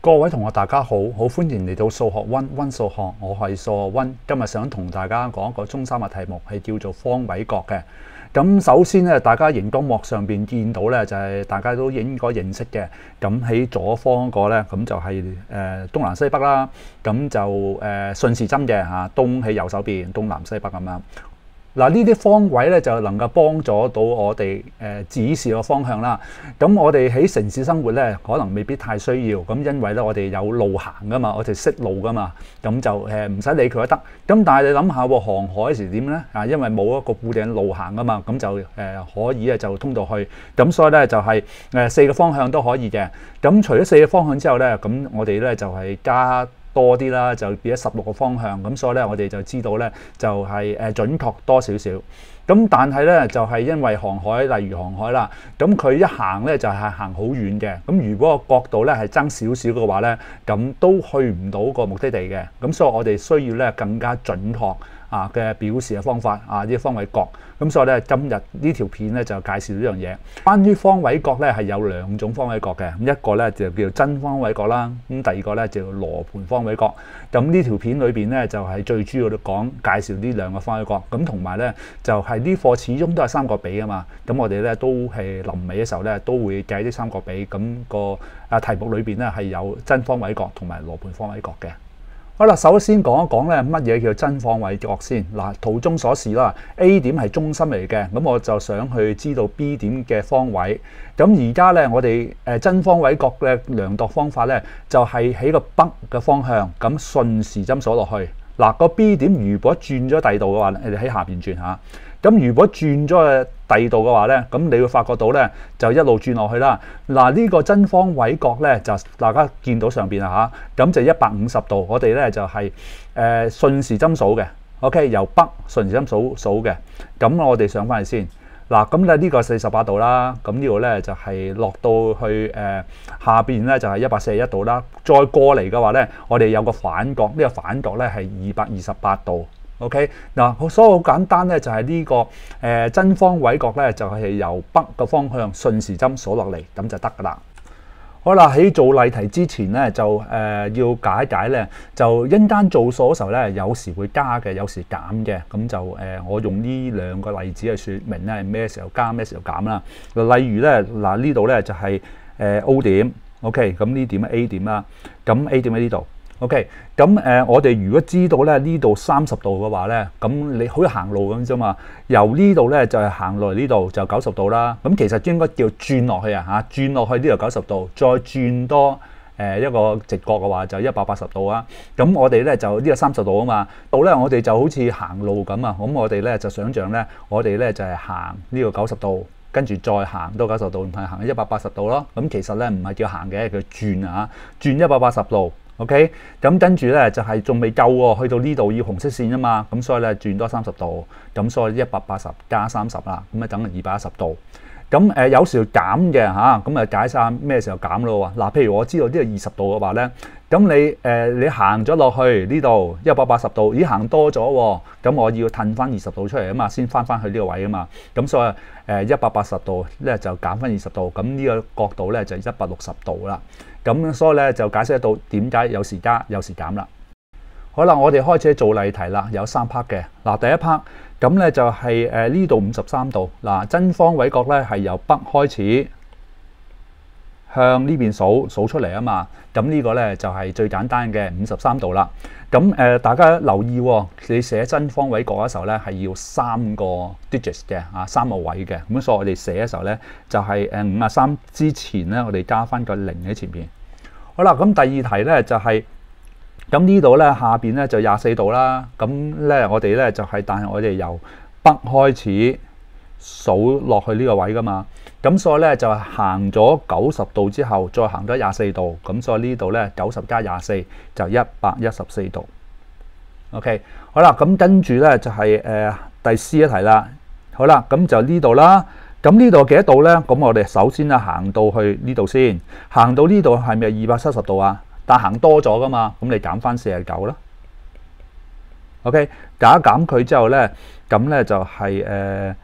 各位同學大家好，好歡迎嚟到數學溫數學，我係數學溫。今日想同大家講一個中三嘅題目，係叫做方位角嘅。咁首先咧，大家熒光幕上邊見到咧，就係大家都應該認識嘅。咁喺左方嗰個咧，咁就係東南西北啦。咁就順時針嘅嚇，東喺右手邊，東南西北咁樣。嗱，呢啲方位咧就能夠幫助到我哋指示個方向啦。咁我哋喺城市生活咧，可能未必太需要。咁因為咧，我哋有路行噶嘛，我哋識路噶嘛，咁就唔使理佢都得。咁但係你諗下喎，航海時點咧？啊，因為冇一個固定路行噶嘛，咁就可以咧就通到去。咁所以咧就係四個方向都可以嘅。咁除咗四個方向之後咧，咁我哋咧就係加多啲啦，就變咗16個方向，咁所以咧我哋就知道咧就係準確多少少。咁但係咧就係因為航海，例如航海啦，咁佢一行咧就係行好遠嘅。咁如果個角度咧係爭少少嘅話咧，咁都去唔到個目的地嘅。咁所以我哋需要咧更加準確嘅表示嘅方法呢啲方位角。咁所以咧今日呢條片咧就介紹呢樣嘢。關於方位角咧係有兩種方位角嘅，咁一個咧就叫真方位角啦，咁第二個咧就叫羅盤方位角。咁呢條片裏邊咧就係最主要講介紹呢兩個方位角。咁同埋咧就係呢課始終都係三角比啊嘛。咁我哋咧都係臨尾嘅時候咧都會計啲三角比。咁個題目裏邊咧係有真方位角同埋羅盤方位角嘅。好啦，首先講一講咧乜嘢叫真方位角先。嗱，圖中所示啦 ，A 點係中心嚟嘅，咁我就想去知道 B 點嘅方位。咁而家咧，我哋真方位角嘅量度方法咧，就係喺個北嘅方向，咁順時針數落去。嗱，個 B 點如果轉咗第二度嘅話，你哋喺下邊轉下。咁如果轉咗去第二度嘅話咧，咁你會發覺到咧就一路轉落去啦。嗱，呢個真方位角咧就大家見到上邊啦嚇，咁就150度。我哋咧就係順時針數嘅 ，OK， 由北順時針數嘅。咁我哋上翻嚟先。嗱，咁咧呢個48度啦，咁呢度咧就係落到去下邊咧就係141度啦。再過嚟嘅話咧，我哋有個反角，呢個反角咧係228度。OK， 嗱，所以好簡單咧，就係呢個真方位角咧，就係由北嘅方向順時針數落嚟，咁就得噶啦。好啦，喺做例題之前咧，就要解解咧，就一陣間做數嘅時候咧，有時會加嘅，有時減嘅，咁就我用呢兩個例子去説明咧，係咩時候加，咩時候減啦。例如咧，嗱呢度咧就係O 點 ，OK， 咁呢點 A 點啦，咁 A 點喺呢度。OK， 咁我哋如果知道咧呢度30度嘅話咧，咁你好似行路咁啫嘛。由呢度咧就係行落嚟呢度就90度啦。咁其實應該叫轉落去啊嚇，轉落去呢度90度，再轉多一個直角嘅話就180度啊。咁我哋咧就呢個30度啊嘛，到咧我哋就好似行路咁啊。咁我哋咧就想像咧，我哋咧就係行呢個90度，跟住再行到90度，唔係行180度咯。咁其實咧唔係叫行嘅，叫轉啊，轉180度。OK， 咁跟住咧就係仲未夠喎，去到呢度要紅色線啊嘛，咁所以咧轉多30度，咁所以180加30啦，咁啊等於210度。咁有時候減嘅嚇，咁啊解晒咩時候減咯喎？嗱，譬如我知道呢度20度嘅話咧，咁你行咗落去呢度180度，咦行多咗喎，咁我要褪翻20度出嚟啊嘛，先翻去呢個位啊嘛，咁所以180度咧就減翻20度，咁呢個角度咧就160度啦。咁所以咧就解釋得到點解有時加有時減啦。好啦，我哋開始做例題啦，有3 part 嘅。嗱，第一 part 咁咧就係呢度53度。嗱，真方位角咧係由北開始向呢邊數出嚟啊嘛。咁呢個咧就係最簡單嘅53度啦。咁大家留意喎，你寫真方位角嘅時候咧係要3個 digits 嘅3個位嘅。咁所以我哋寫嘅時候咧就係53之前咧，我哋加翻個0喺前邊。好啦，咁第二題咧就係咁呢度咧下邊咧就24度啦。咁咧我哋咧就係，但係我哋由北開始數落去呢個位噶嘛。咁所以咧就行咗90度之後，再行咗24度。咁所以呢度咧90加24就114度。OK， 好啦，咁跟住咧就係第 C 一題啦。好啦，咁就呢度啦。咁呢度幾多度咧？咁我哋首先咧行到去呢度先，行到呢度係咪270度啊？但行多咗噶嘛，咁你減翻49啦。OK， 減一減佢之後咧，咁咧就係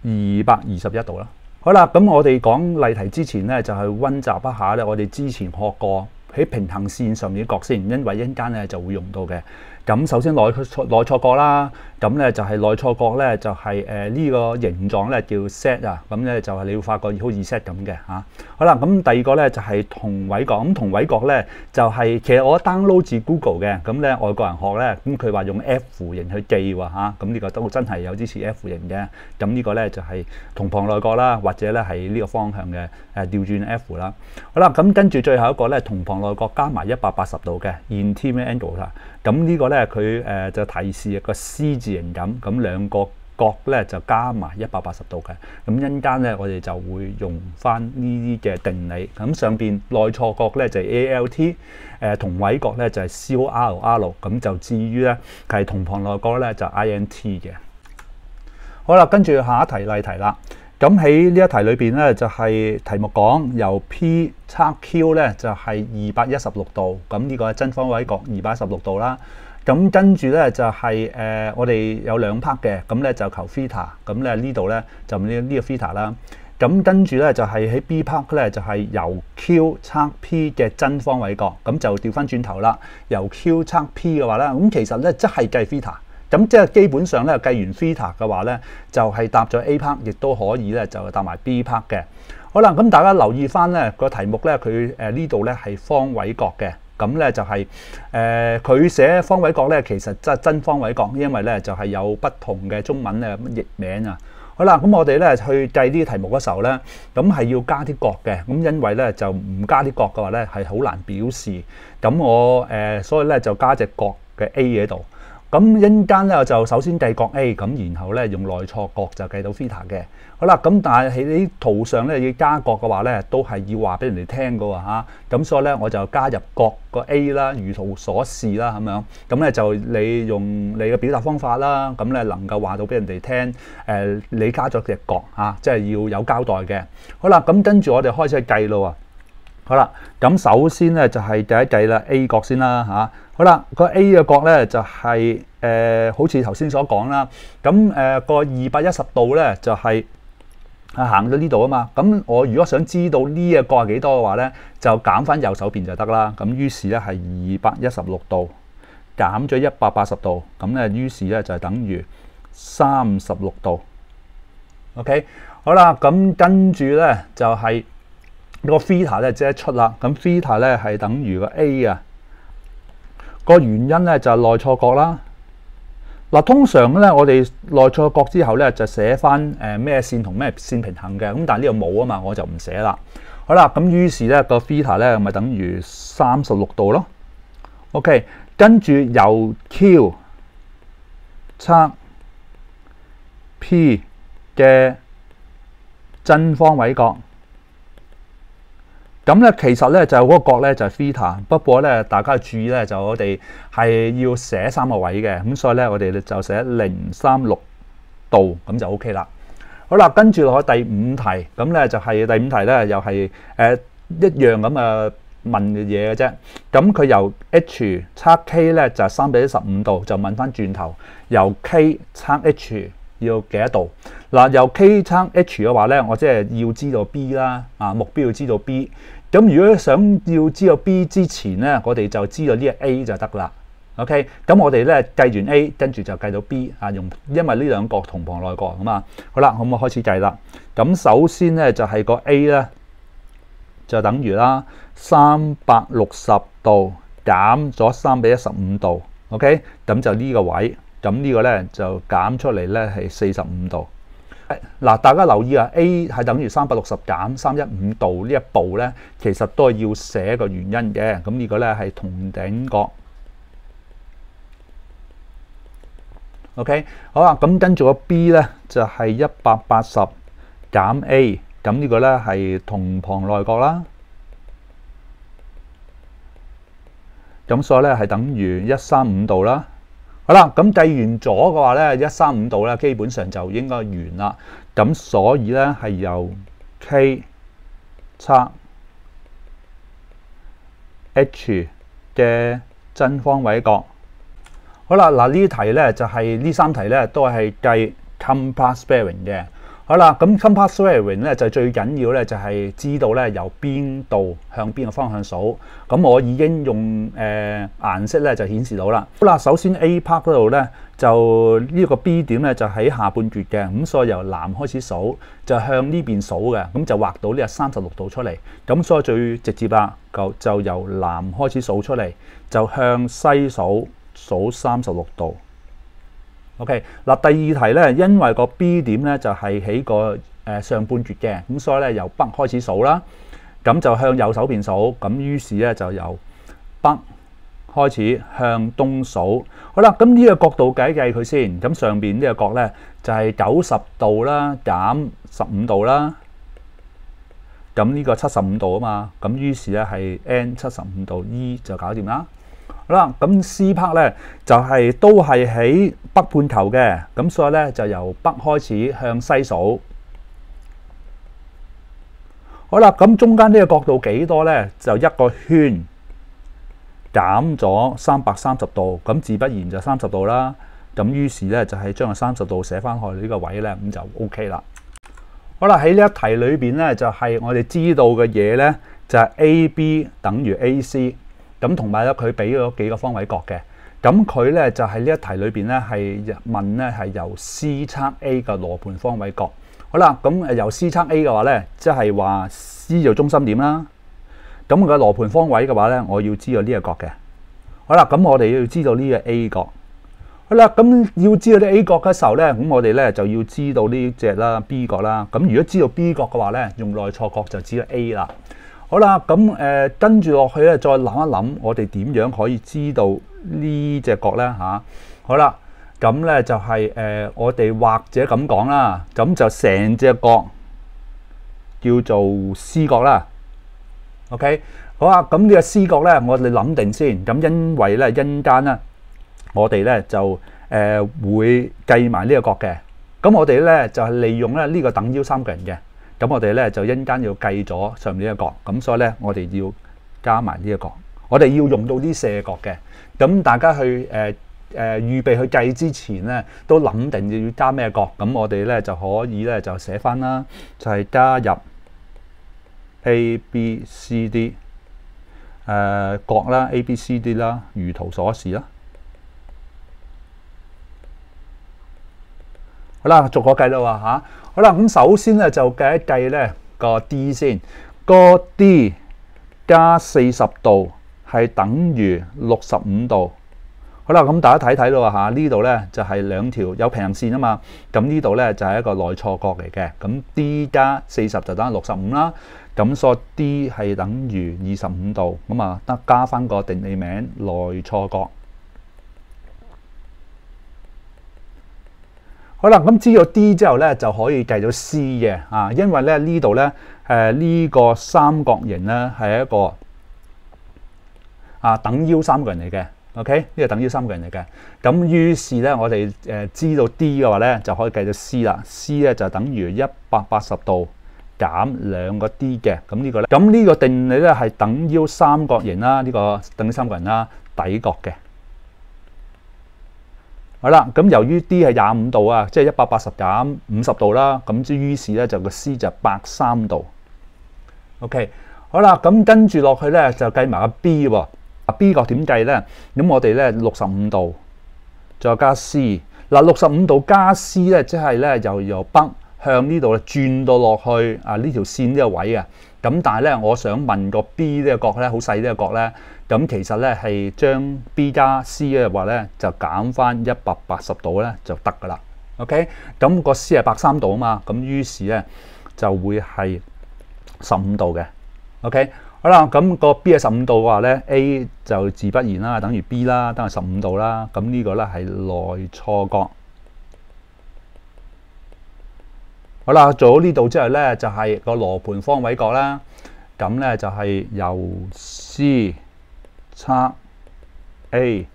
221度啦。好啦，咁我哋講例題之前咧，就係溫習一下咧，我哋之前學過喺平行線上面嘅角先，因為一陣間咧就會用到嘅。咁首先內錯角啦，咁咧就係內錯角咧就係呢個形狀咧叫 Z 啊，咁咧就係你會發覺好似 Z 咁嘅嚇。好啦，咁第二個咧就係同位角，咁同位角咧就係其實我 download 自 Google 嘅，咁咧外國人學咧，咁佢話用 F 型去記喎嚇，咁呢個都真係有啲似 F 型嘅。咁呢個咧就係同旁內角啦，或者咧係呢個方向嘅調轉 F 啦。好啦，咁跟住最後一個咧同旁內角加埋180度嘅 intimate angle 啦。咁呢個咧佢就提示個 C 字形咁兩個角咧就加埋180度嘅。咁一陣間咧我哋就會用翻呢啲嘅定理。咁上邊內錯角咧就係 ALT， 同位角咧就係 CORR， 咁就至於咧係同旁內角咧就 INT 嘅。好啦，跟住下一題例題啦。咁喺呢一題裏邊咧就係題目講由 P 測 Q 咧就係216度，咁呢個係真方位角216度啦。咁跟住咧就係我哋有兩 part 嘅，咁咧就求 theta， 咁咧呢度咧就呢個 theta 啦。咁跟住咧就係喺 B part 咧就係由 Q 測 P 嘅真方位角，咁就調翻轉頭啦。由 Q 測 P 嘅話咧，咁其實咧即係計 theta。咁即係基本上咧計完 theta 嘅話咧，就係答咗 A part， 亦都可以咧就答埋 B part 嘅。好啦，咁大家留意翻咧個題目咧，佢呢度咧係方位角嘅，咁咧就係佢寫方位角咧，其實即係真方位角，因為咧就係有不同嘅中文咧譯名啊。好啦，咁我哋咧去計呢啲題目嘅時候咧，咁係要加啲角嘅，咁因為咧就唔加啲角嘅話咧係好難表示。咁我所以咧就加隻角嘅 A 喺度。咁一陣間咧就首先計角 A， 咁然後咧用內錯角就計到 theta 嘅。好啦，咁但係喺啲圖上咧要加角嘅話咧，都係要話俾人哋聽嘅喎嚇。咁所以咧我就加入角個 A 啦，如圖所示啦咁樣。咁咧就你用你嘅表達方法啦，咁咧能夠話到俾人哋聽，你加咗隻角嚇，即係要有交代嘅。好啦，咁跟住我哋開始去計咯喎。好啦，咁首先咧就係計一計啦 A 角先啦嚇。好啦，個 A 嘅角咧就係好似頭先所講啦。咁個210度咧就係行到呢度啊嘛。咁我如果想知道呢個角係幾多嘅話咧，就減翻右手邊就得啦。咁於是咧係216度減咗180度，咁咧於是咧就係等於36度。OK， 好啦，咁跟住咧就係個 theta 咧即係出啦。咁 theta 咧係等於個 A 啊。個原因咧就係內錯角啦。嗱，通常咧我哋內錯角之後咧就寫翻咩線同咩線平行嘅，咁但係呢度冇啊嘛，我就唔寫啦。好啦，咁於是咧個 theta 咧咪等於36度咯。OK， 跟住由 Q 測 P 嘅真方位角。咁咧其實咧就嗰個角咧就係 theta， 不過咧大家注意咧就我哋係要寫3個位嘅，咁所以咧我哋就寫036度咁就 OK 啦。好啦，跟住落去第5題，咁咧就係第5題咧又係一樣咁問嘅嘢嘅啫。咁佢由 H 測 K 咧就係3:15度，就問翻轉頭由 K 測 H 要幾多度？嗱，由 K 測 H 嘅話咧，我即係要知道 B 啦，目標要知道 B。咁如果想要知道 B 之前咧，我哋就知道呢個 A 就得啦。OK， 咁我哋咧計完 A， 跟住就計到 B 因為呢兩個同旁內角啊嘛。好啦，咁我開始計啦。咁首先咧就係個 A 咧就等於啦360度減咗3:15度。OK， 咁就呢個位，咁呢個咧就減出嚟咧係45度。嗱，大家留意啊 ，A 係等於360減315度呢一步咧，其實都係要寫個原因嘅。咁呢個咧係同頂角。OK， 好啦，咁跟住個 B 咧就係180減 A， 咁呢個咧係同旁內角啦。咁所以咧係等於135度啦。好啦，咁計完咗嘅話咧，135度咧基本上就應該完啦。咁所以咧係由 K 測 H 嘅真方位角。好啦，嗱呢題咧就係呢3題咧都係計 compass bearing 嘅。好啦，咁 compass varying 咧就最緊要咧就係知道咧由邊度向邊個方向數。咁我已經用顏色咧就顯示到啦。好啦，首先 A part 嗰度咧就呢個 B 點咧就喺下半橛嘅，咁所以由南開始數就向呢邊數嘅，咁就畫到呢個36度出嚟。咁所以最直接啦，就由南開始數出嚟，就向西數36度。OK， 嗱第二題咧，因為個 B 點咧就係喺個上半橛嘅，咁所以咧由北開始數啦，咁就向右手邊數，咁於是咧就由北開始向東數。好啦，咁呢個角度計一計佢先，咁上邊呢個角咧就係90度啦，減15度啦，咁呢個75度啊嘛，咁於是咧係 N 75度 E 就搞掂啦。好啦，咁 C part 咧就係都係喺北半球嘅，咁所以咧就由北開始向西數。好啦，咁中間呢個角度幾多咧？就一個圈減咗330度，咁自不然就30度啦。咁於是咧就係將個30度寫翻去呢個位咧，咁就 OK 啦。好啦，喺呢一題裏邊咧就係我哋知道嘅嘢咧，就係 AB 等於 AC。咁同埋咧，佢俾咗幾個方位角嘅，咁佢咧就係呢一題裏邊咧係問咧係由 C 測 A 嘅羅盤方位角。好啦，咁由 C 測 A 嘅話咧，即係話 C 做中心點啦。咁個羅盤方位嘅話咧，我要知道呢個角嘅。好啦，咁我哋要知道呢個 A 角。好啦，咁要知道啲 A 角嘅時候咧，咁我哋咧就要知道呢隻啦 B 角啦。咁如果知道 B 角嘅話咧，用內錯角就知道 A 啦。好啦，咁跟住落去咧，再諗一諗，我哋點樣可以知道呢隻角咧嚇？好啦，咁咧就係我哋或者咁講啦，咁就成隻角叫做 C 角啦。OK， 好啊，咁呢個 C 角咧，我哋諗定先。咁因為咧，陣間咧，我哋咧就會計埋呢個角嘅。咁我哋咧就係利用咧呢個等腰三角形嘅。咁我哋咧就陣間要計咗上面呢個角，咁所以咧我哋要加埋呢個角，我哋要用到啲射角嘅。咁大家去預備去計之前咧，都諗定要加咩角，咁我哋咧就可以咧就寫翻啦，就係加入 A、B、C、D 角啦 ，A、B、C、D 啦，如圖所示啦。好啦，逐個計啦喎嚇。好啦，咁首先咧就計一計咧個 D 先，個 D 加40度係等於65度。好啦，咁大家睇睇到嚇，呢度咧就係兩條有平行線啊嘛。咁呢度咧就係一個內錯角嚟嘅。咁 D 加40就等於65啦。咁所以 D 係等於25度。咁啊得加翻個定理名內錯角。好啦，咁知道 D 之後咧，就可以計到 C 嘅啊，因為咧呢度咧呢個三角形咧係一個等腰三角形嚟嘅 ，OK？ 呢個等腰三角形嚟嘅。咁於是咧，我哋知道 D 嘅話咧，就可以計到 C 啦。C 咧就等於180度減2個 D 嘅。咁呢個咧，咁呢個定理咧係等腰三角形啦，呢個等腰三角形啦，底角嘅。好啦，咁由於 D 係25度啊，即係180減50度啦，咁於是咧就個 C 就130度。OK， 好啦，咁跟住落去咧就計埋個 B 喎。B 角點計咧？咁我哋咧65度再加 C。嗱，65度加 C 咧，即係咧由北向呢度轉到落去呢條線呢個位啊。咁但係咧，我想問個 B 呢個角咧，好細呢個角咧。咁其實咧係將 B 加 C 嘅話咧，就減翻180度咧就得噶啦。OK， 咁個 C 係130度啊嘛，咁於是咧就會係15度嘅。OK， 好啦，咁個 B 係15度嘅話咧 ，A 就自不然啦，等於 B 啦，等於15度啦。咁呢個咧係內錯角。好啦，做到呢度之後咧，就係個羅盤方位角啦。咁咧就係由 C 測 A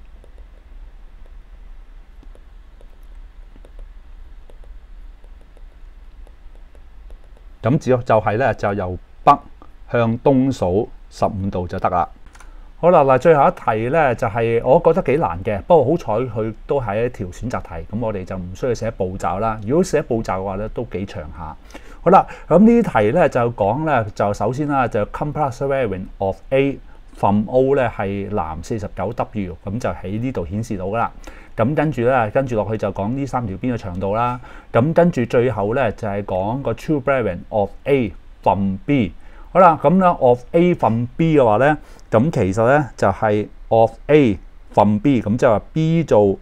咁就係咧就由北向東數15度就得啦。好啦，嗱，最後一題咧就係我覺得幾難嘅，不過好彩佢都係一條選擇題，咁我哋就唔需要寫步驟啦。如果寫步驟嘅話咧，都幾長下。好啦，咁呢啲題咧就講咧，就首先啦，就 complex variant of A from O 咧係南49W， 咁就喺呢度顯示到噶啦。咁跟住落去就講呢三條邊嘅長度啦。咁跟住最後咧就係講個 true variant of A from B。好啦，咁咧 of A from B 嘅話咧，咁其實咧就係 of A from B， 咁即係話 B 做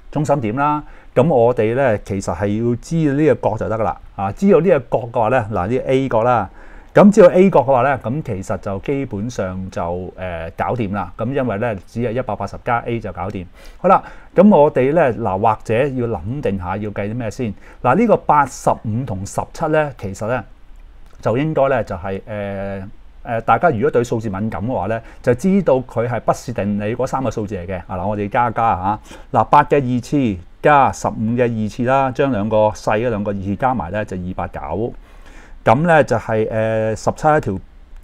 中心點啦。咁我哋咧其實係要知道呢個角就得噶啦。知道呢個角嘅話咧，嗱呢 A 角啦。咁知道 A 角嘅話咧，咁其實就基本上就搞掂啦。咁因為咧只係180加 A 就搞掂。好啦，咁我哋咧嗱或者要諗定下要計啲咩先。嗱呢個85同17咧，其實咧就應該咧就係大家如果對數字敏感嘅話咧，就知道佢係不是定理嗰三個數字嚟嘅。嗱我哋加嚇，嗱8嘅二次加15嘅二次啦，將兩個細嘅兩個二次加埋咧就289。咁咧就係17一條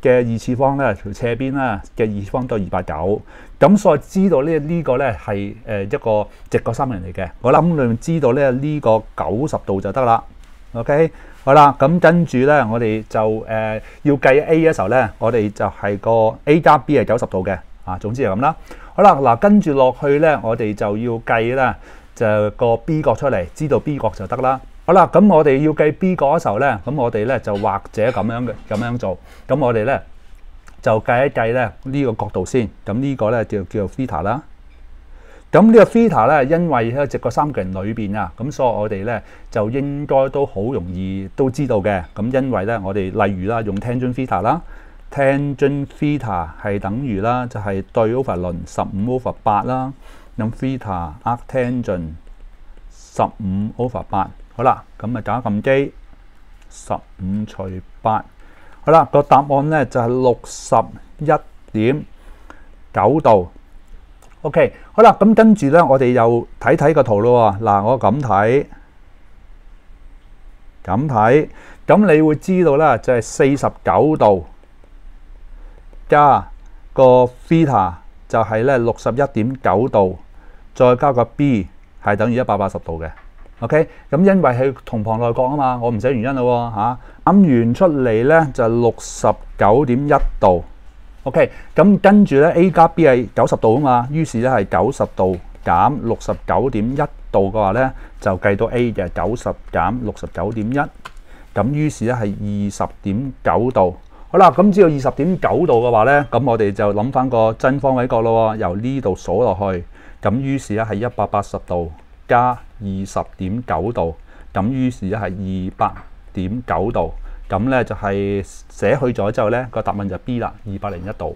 嘅二次方咧，條斜邊啦嘅二次方都係289。咁所以知道呢個咧係一個直角三角形嚟嘅。我諗你們知道咧呢個90度就得啦。OK， 好啦，咁跟住咧我哋就要計 A 嘅時候咧，我哋就係個 A 加 B 係90度嘅。總之係咁啦。好啦，嗱跟住落去咧，我哋就要計啦，就個 B 角出嚟，知道 B 角就得啦。好啦，咁我哋要計 B 角嘅時候咧，咁我哋咧就或者咁樣做。咁我哋咧就計一計咧呢個角度先。咁呢個咧叫做 theta 啦。咁呢個 theta 咧，因為喺直角三角形裏邊啊，咁所以我哋咧就應該都好容易都知道嘅。咁因為咧，我哋例如啦，用 tangent theta 啦 ，tangent theta 係等於啦，就係對 over 鄰15/8啦。咁 theta arctangent 15/8。好啦，咁咪搞撳機15除8。好啦，個答案咧就係61.9度。OK， 好啦，咁跟住咧，我哋又睇個圖咯喎。嗱，我咁睇，咁你會知道啦，就係49度加個 theta 就係咧61.9度，再加個 B 係等於180度嘅。OK， 咁因為係同旁內角啊嘛，我唔寫原因咯喎。啱完出嚟咧就69.1度。OK， 咁跟住咧 A 加 B 係90度啊嘛，於是咧係90度減69.1度嘅話咧，就計到 A 嘅90減69.1，咁於是咧係20.9度。好啦，咁知道20.9度嘅話咧，咁我哋就諗翻個真方位角咯喎，由呢度數落去，咁於是咧係180度加20.9度，咁於是咧係200.9度。咁咧就係寫去咗之後咧，個答案就 B 啦，201度。